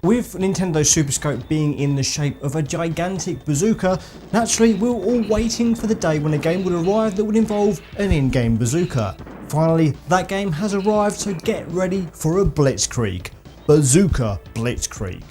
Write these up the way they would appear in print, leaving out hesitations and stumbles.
With Nintendo Super Scope being in the shape of a gigantic bazooka, naturally we were all waiting for the day when a game would arrive that would involve an in-game bazooka. Finally, that game has arrived, so get ready for a Blitzkrieg. Bazooka Blitzkrieg.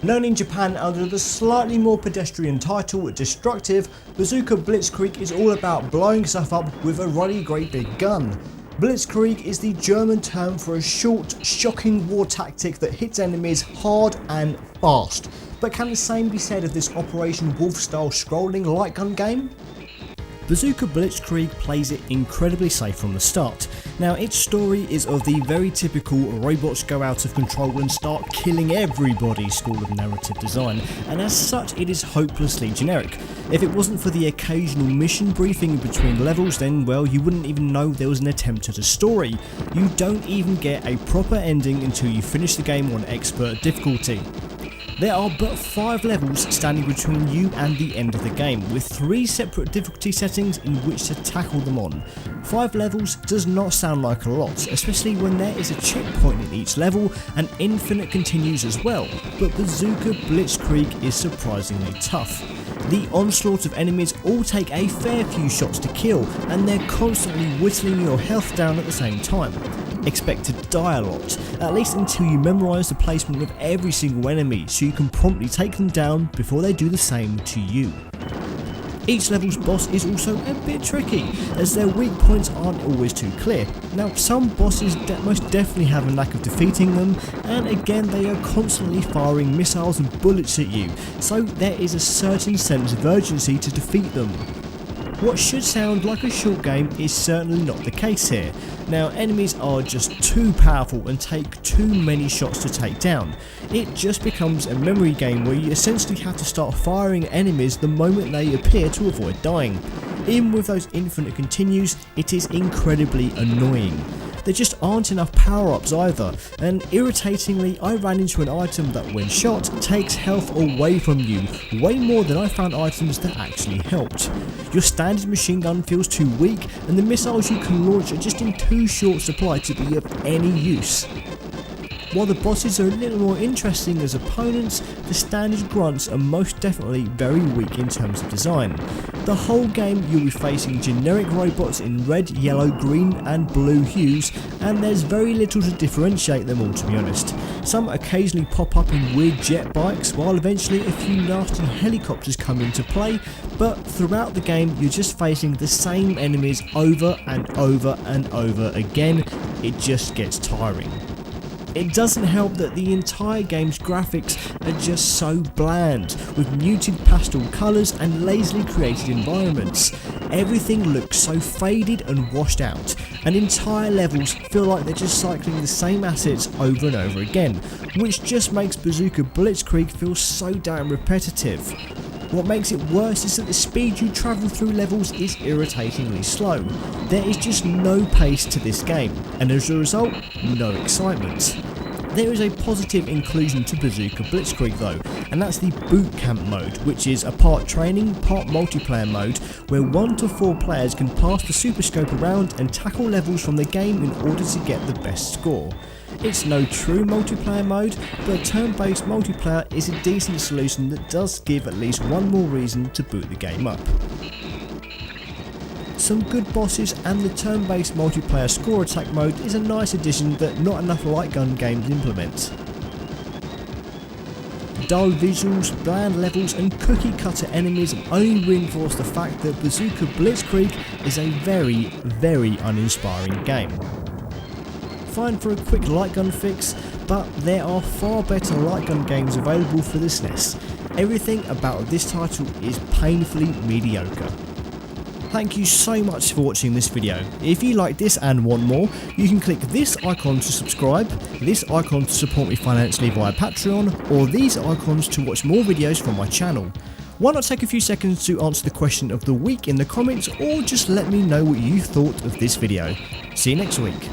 Known in Japan under the slightly more pedestrian title Destructive, Bazooka Blitzkrieg is all about blowing stuff up with a ruddy great big gun. Blitzkrieg is the German term for a short, shocking war tactic that hits enemies hard and fast. But can the same be said of this Operation Wolf style scrolling light gun game? Bazooka Blitzkrieg plays it incredibly safe from the start. Now, its story is of the very typical robots go out of control and start killing everybody school of narrative design, and as such it is hopelessly generic. If it wasn't for the occasional mission briefing in between levels, then well, you wouldn't even know there was an attempt at a story. You don't even get a proper ending until you finish the game on expert difficulty. There are but 5 levels standing between you and the end of the game, with 3 separate difficulty settings in which to tackle them on. 5 levels does not sound like a lot, especially when there is a checkpoint in each level and infinite continues as well, but Bazooka Blitzkrieg is surprisingly tough. The onslaught of enemies all take a fair few shots to kill, and they're constantly whittling your health down at the same time. Expect to die a lot, at least until you memorise the placement of every single enemy so you can promptly take them down before they do the same to you. Each level's boss is also a bit tricky, as their weak points aren't always too clear. Now, some bosses most definitely have a knack of defeating them, and again they are constantly firing missiles and bullets at you, so there is a certain sense of urgency to defeat them. What should sound like a short game is certainly not the case here. Now, enemies are just too powerful and take too many shots to take down. It just becomes a memory game where you essentially have to start firing at enemies the moment they appear to avoid dying. Even with those infinite continues, it is incredibly annoying. There just aren't enough power-ups either, and irritatingly I ran into an item that when shot takes health away from you, way more than I found items that actually helped. Your standard machine gun feels too weak, and the missiles you can launch are just in too short supply to be of any use. While the bosses are a little more interesting as opponents, the standard grunts are most definitely very weak in terms of design. The whole game you'll be facing generic robots in red, yellow, green and blue hues, and there's very little to differentiate them all, to be honest. Some occasionally pop up in weird jet bikes, while eventually a few nasty helicopters come into play, but throughout the game you're just facing the same enemies over and over and over again. It just gets tiring. It doesn't help that the entire game's graphics are just so bland, with muted pastel colours and lazily created environments. Everything looks so faded and washed out, and entire levels feel like they're just cycling the same assets over and over again, which just makes Bazooka Blitzkrieg feel so damn repetitive. What makes it worse is that the speed you travel through levels is irritatingly slow. There is just no pace to this game, and as a result, no excitement. There is a positive inclusion to Bazooka Blitzkrieg though, and that's the boot camp mode, which is a part training, part multiplayer mode, where 1 to 4 players can pass the Super Scope around and tackle levels from the game in order to get the best score. It's no true multiplayer mode, but turn-based multiplayer is a decent solution that does give at least one more reason to boot the game up. Some good bosses and the turn-based multiplayer score attack mode is a nice addition that not enough light gun games implement. Dull visuals, bland levels and cookie cutter enemies only reinforce the fact that Bazooka Blitzkrieg is a very, very uninspiring game. Fine for a quick light gun fix, but there are far better light gun games available for the SNES. Everything about this title is painfully mediocre. Thank you so much for watching this video. If you like this and want more, you can click this icon to subscribe, this icon to support me financially via Patreon, or these icons to watch more videos from my channel. Why not take a few seconds to answer the question of the week in the comments, or just let me know what you thought of this video. See you next week.